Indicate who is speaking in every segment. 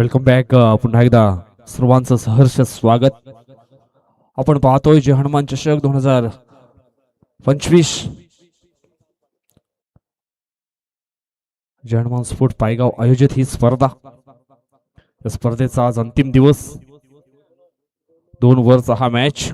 Speaker 1: Welcome back. पुन्हा एकदा सर्वांचं सहर्ष स्वागत. आपण पाहतोय जे हनुमान चषक 2025 जे हनुमान स्पोर्ट पायगाव आयोजित ही स्पर्धा. या स्पर्धेचा आज अंतिम दिवस. 2 ओव्हरचा हा मॅच.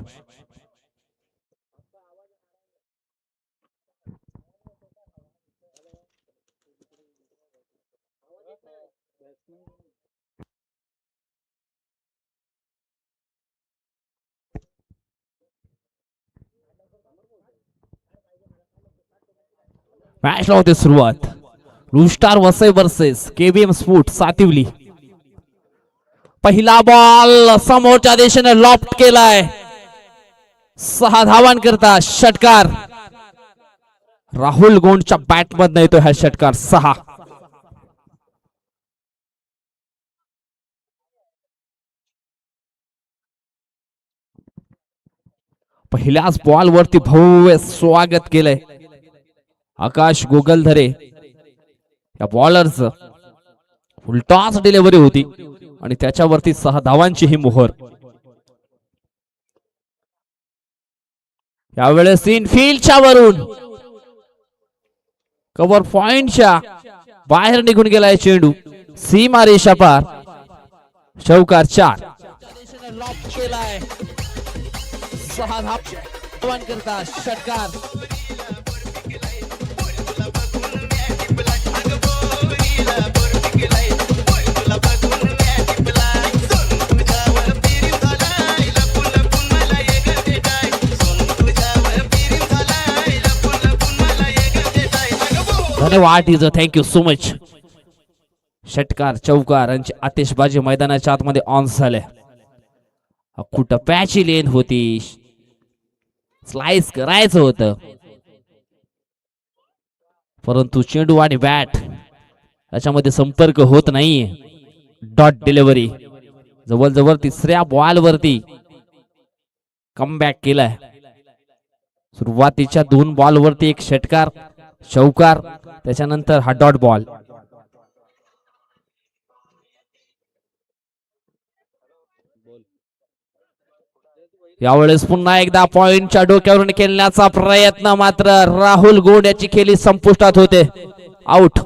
Speaker 1: मॅचला होते सुरुवात. Blue star Vasai versus KBM sport Sativali. पहिला बॉल समोरच्या दिशेने लॉफ्ट केलाय. 6 धावांकरता षटकार. राहुल गोंडच्या बॅट मधून येतोय हा षटकार. 6. पहिल्याच बॉल वरती भव्य स्वागत केलंय आकाश गोगलधरे या बॉलरचं. उलटाच डिलिव्हरी होती आणि त्याच्यावरती 6 धावांची ही मोहर. यावेळेस इनफिल्डच्या वरून कव्हर पॉइंटच्या बाहेर निघून गेलाय चेंडू. सीमा रेषा पार. चौकार 4. 6 धावांकरता षटकार. धन्यवाद इज थँक्यू सो मच. षटकार चौकार यांची आतिषबाजी मैदानाच्या आतमध्ये ऑन झाले. कुठं पॅची लेन होती. स्लाइस करायचं होतं परंतु चेंडू आणि बॅट याच्यामध्ये संपर्क होत नाहीये. Dot delivery. जवळजवळ 3ऱ्या बॉल वरती कमबॅक केलाय. सुरुवातीच्या 2 बॉल वरती एक षटकार चौकार त्याच्यानंतर हा डॉट बॉल. यावेळेस पुन्हा एकदा पॉइंटच्या डोक्यावरून खेळण्याचा प्रयत्न मात्र राहुल गोंड याची खेळी संपुष्टात होते. आउट.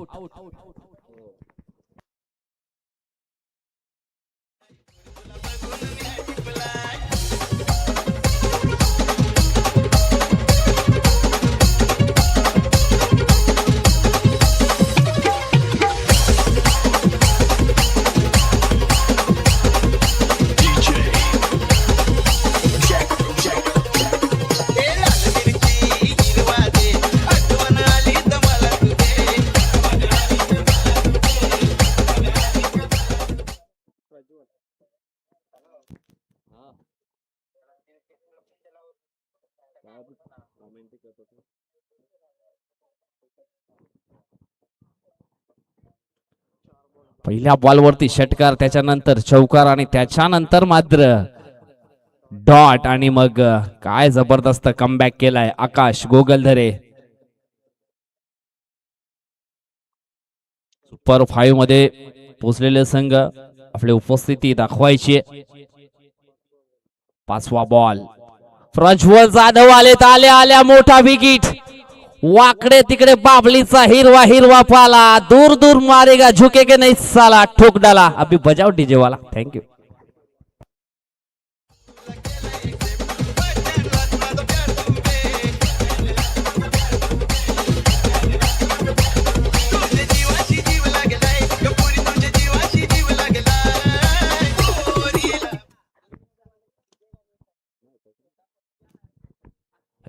Speaker 1: पहिल्या बॉलवरती षटकार त्याच्यानंतर चौकार आणि त्याच्यानंतर मात्र डॉट आणि मग काय जबरदस्त कमबॅक केलाय आकाश गोगलधरे. सुपर 5 मध्ये पोहोचलेले संघ आपली उपस्थिती दाखवायची. 5वा बॉल. प्रज्वल जाधव आल्या मोठा विकेट. वाकडे तिकडे बाबलीचा हिरवा हिरवा पाला. दूर दूर मारेगा झुकेगे नहीं साला. ठोक डाला. अभी बजाओ डीजे वाला. थँक्यू.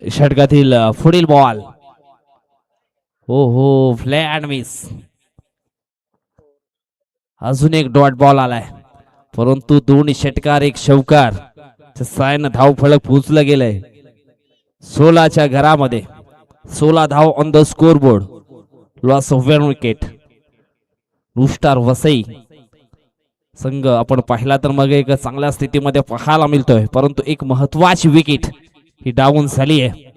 Speaker 1: षटकातील पुढील बॉल. हो फ्लॅट मिस. अजून एक डॉट बॉल आलाय परंतु 2 षटकार 1 चौकार सायन धाव फलक पोचलं गेलंय 16च्या घरामध्ये. 16 धाव on the score board. Loss of 1 wicket. Blue star Vasai संघ आपण पाहिला तर मग एक चांगल्या स्थितीमध्ये पाहायला मिळतोय परंतु एक महत्वाची विकेट ही डाऊन झाली आहे.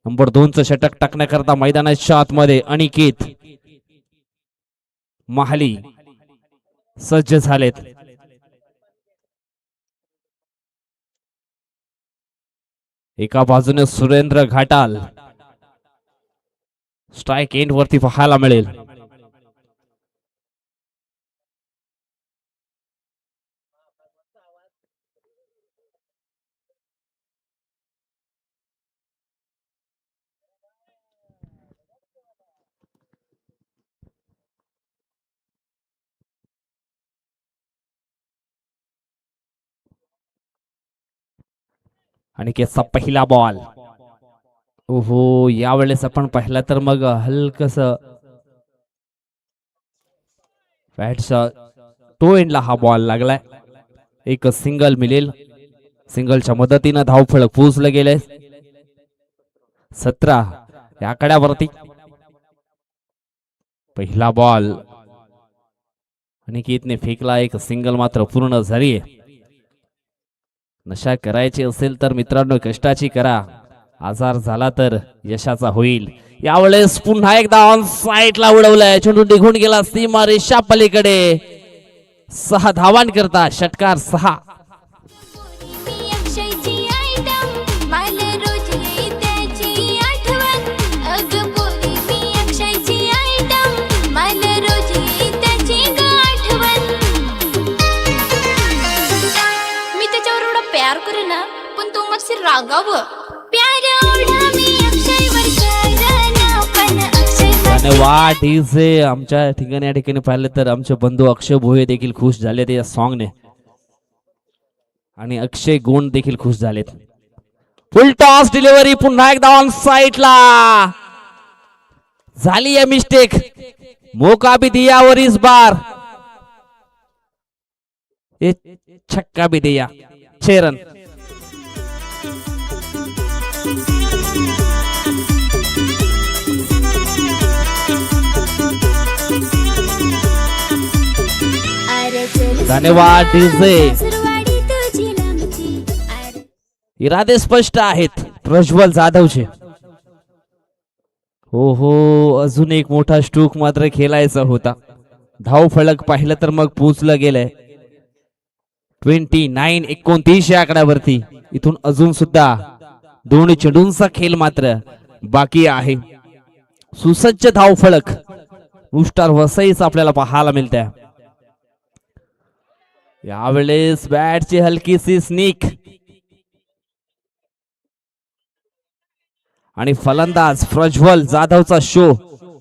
Speaker 1: नंबर 2चं षटक टाकण्याकरता मैदानाच्या आतमध्ये अनिकेत महाली सज्ज झालेत. एका बाजूने सुरेंद्र घाटाल स्ट्राइक एंड वरती पाहायला मिळेल. आणि केचा पहिला बॉल. ओहो, यावेळेस आपण पाहिला तर मग हलकस बॅटचा टो एंडला हा बॉल लागलाय. एक सिंगल मिळेल. सिंगलच्या मदतीनं धावफलक पोहोचलं गेले. 17 या आकड्यावरती पहिला बॉल अनिकेतने फेकला. एक सिंगल मात्र पूर्ण झाली. नशा करायची असेल तर मित्रांनो कष्टाची करा. आजार झाला तर यशाचा होईल. यावेळेस पुन्हा एकदा ऑन साइडला उडवलाय. चेंडू निघून गेला सीमा रेषा पलीकडे. 6 धावांकरता षटकार 6. धन्यवाद डीजे. आमच्या ठिकाणी या ठिकाणी पाहिलं तर आमचे बंधू अक्षय भोये देखील खुश झालेत या सॉन्गने आणि अक्षय गोंड देखील खुश झालेत. फुल टॉस डिलिव्हरी पुन्हा एकदा ऑन साइडला झाली आहे मिस्टेक. मौका भी दिया और इस बार ये छक्का भी दिया. 6 रन. धन्यवाद डीजे. इरादे स्पष्ट आहेत प्रज्वल जाधवचे. हो हो, अजून एक मोठा स्ट्रोक मात्र खेळायचा होता. धाव फलक पाहिलं तर मग पोचलं गेलंय 29-29 या आकड्यावरती. इथून अजून सुद्धा 2 चेंडूंचा खेळ मात्र बाकी आहे. सुसज्ज धाव फलक नुस्टार वसईच आपल्याला पाहायला मिळते. यावेळेस बॅटची हलकीशी स्निक आणि फलंदाज प्रज्वल जाधवचा शो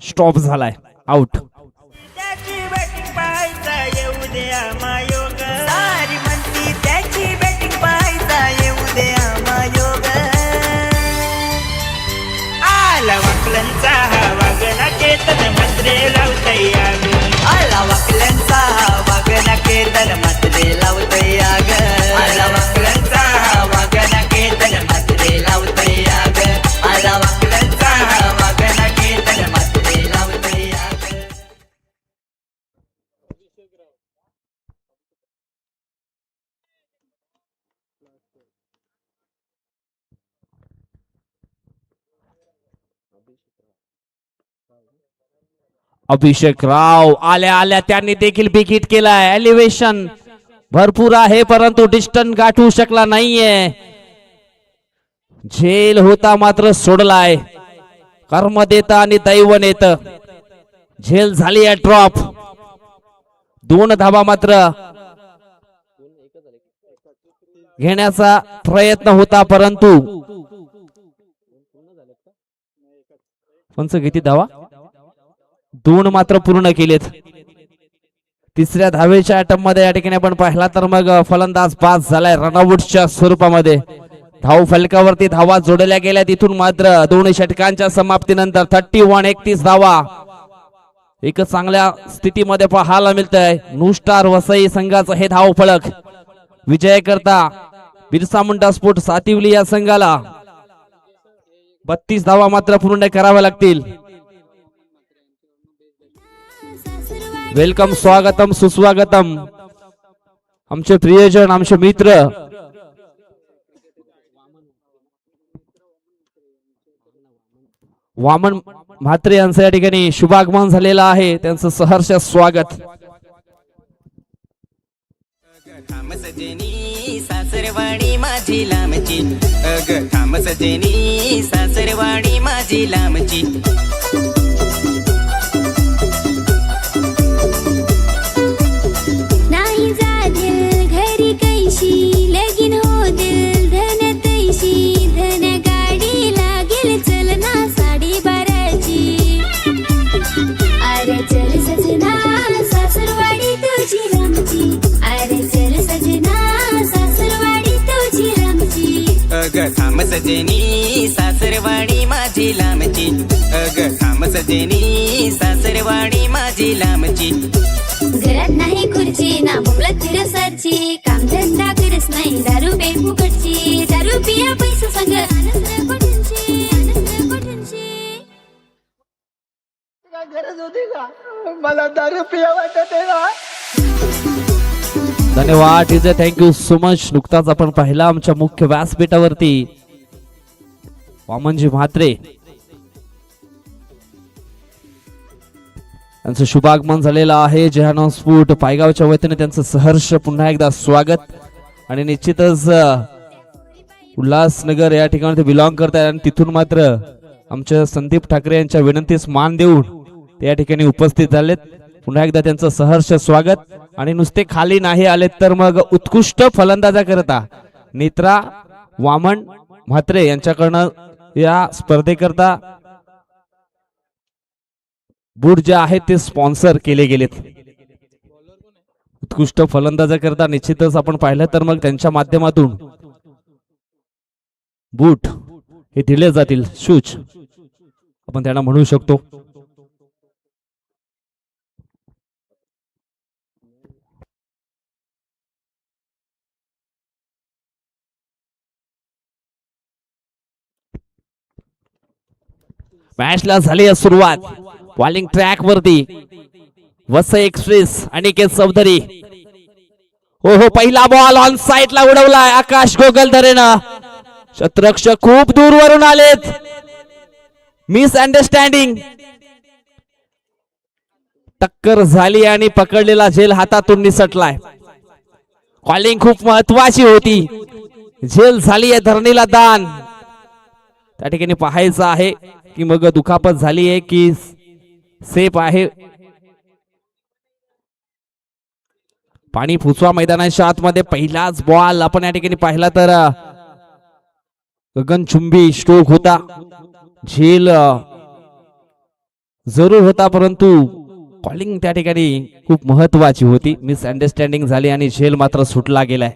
Speaker 1: स्टॉप झालाय. आउट. अभिषेक राव आल्या आल्या त्यांनी देखील विकेट केलाय. एलिव्हेशन भरपूर आहे परंतु डिस्टन्स गाठू शकला नाहीये. झेल होता मात्र सोडलाय. कर्म देत आणि दैव नेत. झेल झाली आहे ड्रॉप. 2 धावा मात्र घेण्याचा प्रयत्न होता परंतु पंच किती धावा 2 मात्र पूर्ण केलेत. तिसऱ्या धावेच्या अटॅम्प मध्ये या ठिकाणी आपण पाहिला तर मग फलंदाज पास झालाय रनआउटच्या स्वरूपामध्ये. धाव फलकावरती धावा जोडल्या गेल्या. तिथून मात्र 2 षटकांच्या समाप्तीनंतर 31-31 धावा एक चांगल्या स्थितीमध्ये पाहायला मिळतंय. नुस्टार वसई संघाचं हे धाव फलक विजय करता बिरसा मुंडा स्पोर्ट सातिवली या संघाला 32 धावा मात्र पूर्ण कराव्या लागतील. वेलकम, स्वागतम, सुस्वागतम आमचे प्रियजन, आमचे मित्र वामन म्हात्रे यांचं या ठिकाणी शुभागमन झालेलं आहे. त्यांचं सहर्ष स्वागत.
Speaker 2: थांब सजनी सासरवाडी माझी लांबची, अग थांब सजनी सासरवाडी माझी लांबची.
Speaker 3: नाही जादिल घरी कैशी लगीन हो दिल धन तैशी धन गाडी लागेल चलना 12:30ची. अरे चल सजना सासरवाडी तुझी लांबची, अरे चल सजना सासरवाडी तुझी लांबची.
Speaker 2: अग थांब सजनी सासरवाडी माझी लांबची, अग थांब सजनी सासरवाडी माझी लांबची.
Speaker 3: घरात नाही खुर्ची ना बोलत फिरसाची, काम धंदा करस नाही दारू पे फुकटची. दारू पिया पैसा संग आणस कोठूनची, आणस कोठूनची.
Speaker 4: काय गरज होती का मला दारू पिया वाटत आहे ना.
Speaker 1: धन्यवाद टीजे, थँक्यू सो मच. नुकताच आपण पाहिला आमच्या मुख्य व्यासपीठावरती वामनजी म्हात्रे यांचं शुभागमन झालेलं आहे. जेहानो स्फूट पायगावच्या वतीने त्यांचं सहर्ष पुन्हा एकदा स्वागत. आणि निश्चितच उल्हासनगर या ठिकाणी ते बिलॉंग करतात आणि तिथून मात्र आमच्या संदीप ठाकरे यांच्या विनंतीस मान देऊन ते या ठिकाणी उपस्थित झालेत. पुन्हा एकदा त्यांचं सहर्ष स्वागत. आणि नुसते खाली नाही आलेत तर मग उत्कृष्ट फलंदाजा करता नेत्रा वामन म्हात्रे यांच्याकडनं या स्पर्धेकरता बूट जे आहेत ते स्पॉन्सर केले गेलेत. उत्कृष्ट फलंदाजा करता निश्चितच आपण पाहिलं तर मग त्यांच्या माध्यमातून बूट हे दिले जातील, शूज आपण त्यांना म्हणू शकतो. मॅचला झाली आहे सुरुवात. बॉलिंग ट्रॅक वरती वसई एक्सप्रेस अनिकेत चौधरी. हो पहिला बॉल ऑन साइडला उडवलाय आकाश गोगलधरेनं. शतरक्षक खूप दूरवरून आलेत. मिस अंडरस्टँडिंग, टक्कर झाली आणि पकडलेला झेल हातातून निसटलाय. कॉलिंग खूप महत्वाची होती. झेल झाली आहे धरणीला दान. त्या ठिकाणी पाहायचं आहे की मग दुखापत झाली आहे की सेफ आहे. पाणी फुसवा मैदानाच्या आतमध्ये पहिलाच बॉल आपण या ठिकाणी पाहिला तर गगनचुंबी स्ट्रोक होता. झेल जरूर होता परंतु कॉलिंग त्या ठिकाणी खूप महत्वाची होती. मिसअंडरस्टँडिंग झाली आणि झेल मात्र सुटला गेलाय.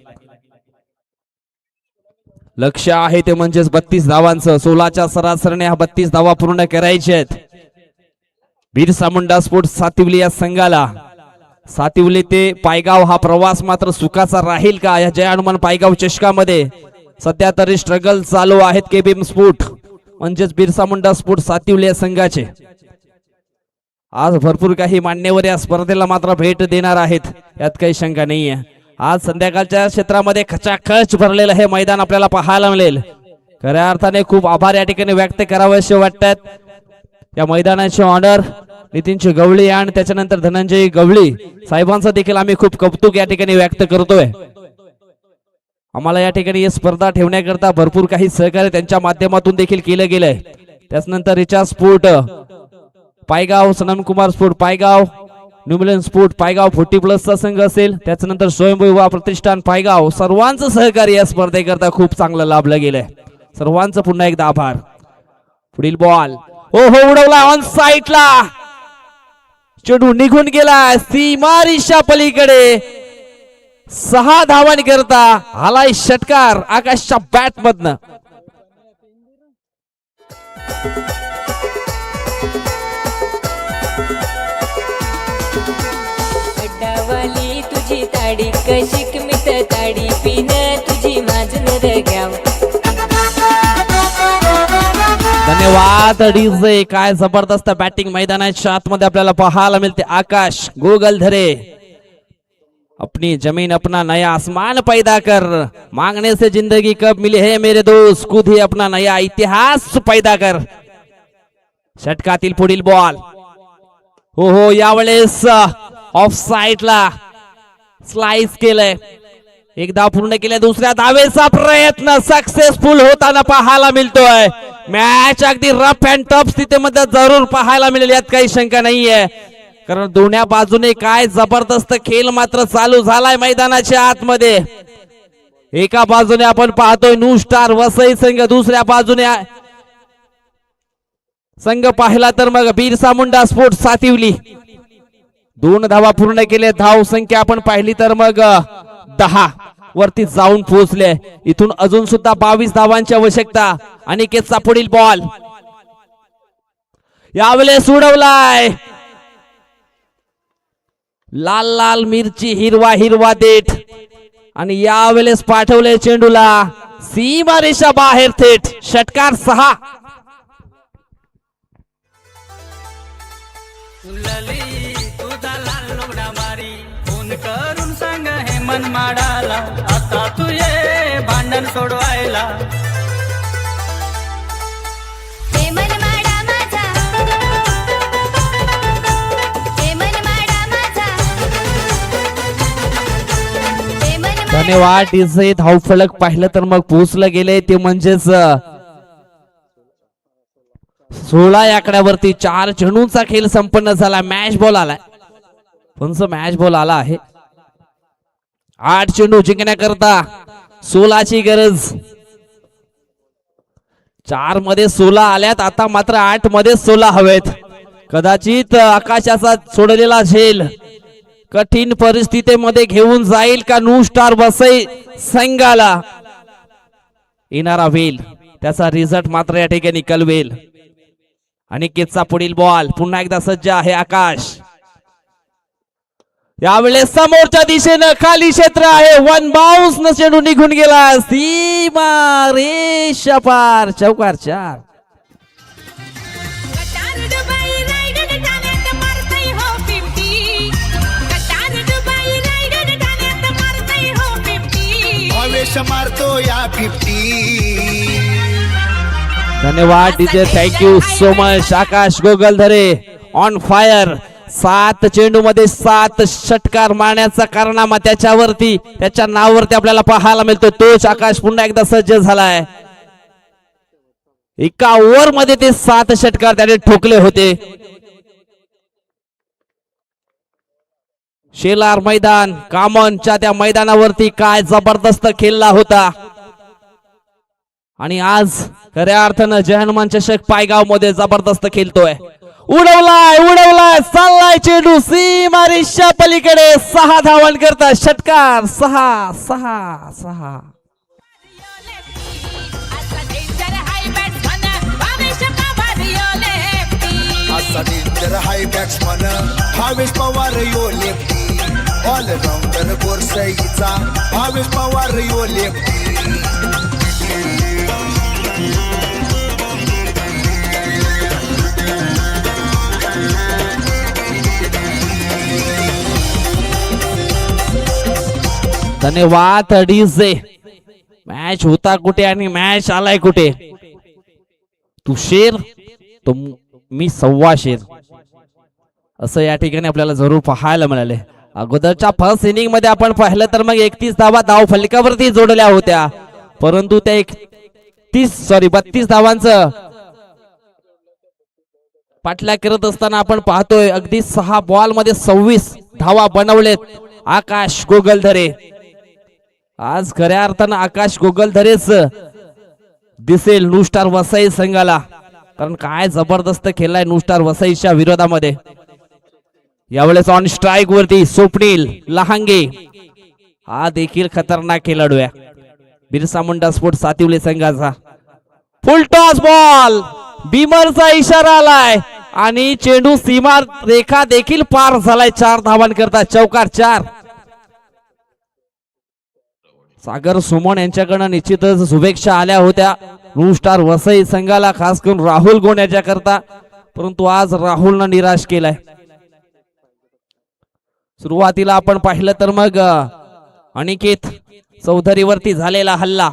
Speaker 1: लक्ष आहे ते म्हणजेच 32 धावांचं. 16च्या सरासरीने हा 32 धावा पूर्ण करायचे आहेत. बिरसा मुंडा स्पोर्ट्स सातिवली या संघाला. सातिवली ते पायगाव हा प्रवास मात्र सुखाचा राहील का या जय हनुमान पायगाव चषकामध्ये सध्या तरी स्ट्रगल चालू आहेत केबीएम स्पोर्ट म्हणजेच बिरसा मुंडा स्पोर्ट्स सातिवली या संघाचे. आज भरपूर काही मान्यवर या स्पर्धेला मात्र भेट देणार आहेत यात काही शंका नाहीये. आज संध्याकाळच्या क्षेत्रामध्ये खचाखच भरलेलं हे मैदान आपल्याला पाहायला मिळेल. खऱ्या अर्थाने खूप आभार या ठिकाणी व्यक्त करावेसे वाटतात. या मैदानाचे ऑनर नितीनची गवळी आणि त्याच्यानंतर धनंजय गवळी साहेबांचं देखील आम्ही खूप कौतुक या ठिकाणी व्यक्त करतोय. आम्हाला या ठिकाणी ही स्पर्धा ठेवण्याकरता भरपूर काही सहकार्य त्यांच्या माध्यमातून देखील केलं गेलंय. त्याच्यानंतर recharge sport Paygaon, Sanam Kumar sport Paygaon, new milan sport Paygaon 40+ संघ असेल. त्याच्यानंतर स्वयंभू युवा प्रतिष्ठान पायगाव, सर्वांचं सहकार्य या स्पर्धेकरता खूप चांगलं लाभलं गेलंय. सर्वांचं पुन्हा एकदा आभार. पुढील बॉल उडवला ऑन साइडला, चेंडू निघून गेला सीमारेषा पलीकडे. 6 धावांकरता आलाय षटकार आकाशच्या बॅट मधनं.
Speaker 5: अड्डावाली तुझी ताडी कशिक मित ताडी पिन तुझी माझं घ्याव.
Speaker 1: धन्यवाद डीजे. काय जबरदस्त बॅटिंग मैदानाच्या आतमध्ये आपल्याला पाहायला मिळते. आकाश गोगलधरे. अपनी जमीन अपना नया आसमान पैदा कर, मांगने से जिंदगी कब मिली है मेरे दोस्त, खुद ही अपना नया इतिहास पैदा कर. षटकातील पुढील बॉल यावेळेस ऑफ साइडला स्लाइस केलंय. एक धाव पूर्ण केल्या, दुसऱ्या धावेचा प्रयत्न सक्सेसफुल होताना पाहायला मिळतोय. मॅच अगदी रफ अँड टफ स्थितीमध्ये जरूर पाहायला मिळेल, यात काही शंका नाहीये. कारण दोन्ही बाजूने काय जबरदस्त खेळ मात्र चालू झालाय मैदानाच्या आतमध्ये. एका बाजूने आपण पाहतोय न्यू स्टार वसई संघ, दुसऱ्या बाजूने संघ पाहिला तर मग बिरसा मुंडा स्पोर्ट्स सातिवली. 2 धावा पूर्ण केले. धाव संख्या आपण पाहिली तर मग 10 वरती जाऊन पोहोचले. इथून अजून सुद्धा 22 धावांची आवश्यकता. अनिकेतचा पुढील बॉल यावेळेस उडवलाय. लाल लाल मिरची, हिरवा हिरवा देठ, आणि यावेळेस पाठवले चेंडूला सीमा रेषा बाहेर थेट. षटकार 6.
Speaker 6: लली तुझा लाल लुगडा मारी, फोन करून सांग हे मन माडाला, आता तू ये भांडण सोडवायला.
Speaker 3: हे मन माडा माझा, हे मन माडा माझा, हे मन माडा.
Speaker 1: धन्यवाद. डीजे धावफलक पाहिलं तर मग पोहोचलं गेले ते म्हणजेच 16 आकड्यावरती 4 चेंडूंचा खेळ संपन्न झाला. मॅच बॉल आलाय, पंच मॅच बॉल आला आहे. 8 चेंडू जिंकण्याकरता 16 ची गरज. 4 मध्ये 16 आल्यात, आता मात्र 8 मध्ये 16 हवेत. कदाचित आकाशाचा सोडलेला झेल कठीण परिस्थितीमध्ये घेऊन जाईल का न्यू स्टार वसई संघाला. येणारा वेल त्याचा रिझल्ट मात्र या ठिकाणी कळवेल. अनिकेतचा पुढील बॉल पुन्हा एकदा सज्ज आहे आकाश. यावेळेस समोरच्या दिशेनं खाली क्षेत्र आहे. 1 बाउन्स न चेंडू निघून गेला. सीमा रेषा पार. चौकार 4.
Speaker 7: कटार दुबई रायडर ठाण्यात मारतय हो 50, कटार दुबई रायडर ठाण्यात मारतय हो 50.
Speaker 8: भावेश मारतो या 50.
Speaker 1: धन्यवाद DJ, thank you so much. Akash Gogaldhare on fire. 7 चेंडू मध्ये 7 षटकार मारण्याचा कारनामा त्याच्यावरती, त्याच्या नावावरती आपल्याला पाहायला मिळतो. तोच आकाश पुन्हा एकदा सज्ज झालाय. एका ओव्हर मध्ये ते 7 षटकार त्याने ठोकले होते. शेलार मैदान कामनच्या त्या मैदानावरती काय जबरदस्त खेळला होता. आणि आज खऱ्या अर्थानं जय हनुमान चषक पायगाव मध्ये जबरदस्त खेळतोय. उडवलाय उडवलाय, चाललाय चेंडू सीमा रेषा पलीकडे. 6 धावन करता. षटकार 6 6 6.
Speaker 7: असा डेंजर हाय बॅट्समन भावेश पवार यो लेफ्टी.
Speaker 8: असा डेंजर हाय बॅट्समन भावेश पवार यो लेफ्टी. ऑलराऊंडर गोरसईचा भावेश पवार यो लेफ्टी.
Speaker 1: धन्यवाद डीजे. मॅच होता कुठे आणि मॅच आलाय कुठे. तू शेर तो मी 1.25 शेर, असं या ठिकाणी आपल्याला जरूर पाहायला मिळाले. अगोदरच्या फर्स्ट इनिंग मध्ये आपण पाहिलं तर मग 31 धावा धाव फलकावरती जोडल्या होत्या, परंतु त्या 32 धावांचं पाठलाग करत असताना आपण पाहतोय अगदी 6 बॉल मध्ये 26 धावा बनवलेत आकाश गोगलधरे. आज खऱ्या अर्थानं आकाश गोगलधरेच दिसेल न्यू स्टार वसई संघाला, कारण काय जबरदस्त खेळलाय न्यू स्टार वसईच्या विरोधामध्ये. यावेळेस ऑन स्ट्राईक वरती स्वप्नील लहांगे, हा देखील खतरनाक खेळाडू आहे बिरसा मुंडा स्पोर्ट्स सातिवली संघाचा. फुल टॉस बॉल, बीमरचा इशारा आलाय आणि चेंडू सीमा रेखा देखील पार झालाय. 4 धावांकरता चौकार 4. सागर सुमन यांच्याकडनं निश्चितच शुभेच्छा आल्या होत्या न्यू स्टार वसई संघाला, खास करून राहुल गोण याच्या करता, परंतु आज राहुलनं निराश केलाय. सुरुवातीला आपण पाहिलं तर मग अनिकेत चौधरीवरती झालेला हल्ला,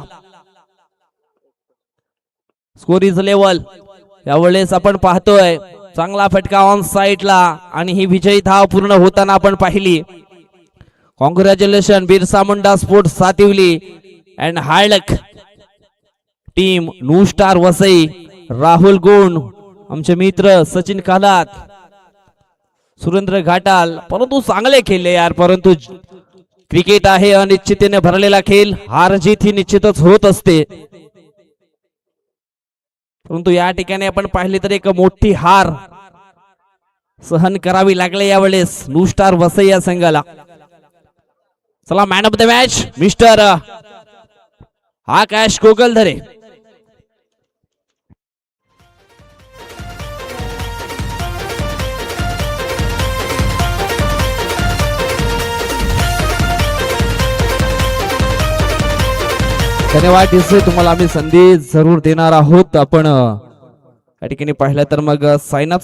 Speaker 1: स्कोर इज लेवल. यावेळेस आपण पाहतोय चांगला फटका ऑन साइडला आणि ही विजयी धाव पूर्ण होताना आपण पाहिली. Congratulations Birsa Munda sports Sativali and हायलक team new star Vasai, Rahul गुण, आमचे मित्र सचिन कालात, सुरेंद्र घाटाल. परंतु चांगले खेळले यार. परंतु क्रिकेट आहे अनिश्चिततेने भरलेला खेळ, हार जीत ही निश्चितच होत असते. परंतु या ठिकाणी आपण पाहिले तर एक मोठी हार सहन करावी लागले यावेळेस न्यू स्टार वसई या संघाला. चला man of the match mister Akash Kokaldhare. धन्यवाद दिसतोय तुम्हाला आम्ही संधी जरूर देणार आहोत. आपण या ठिकाणी पाहिलं तर मग साइन अप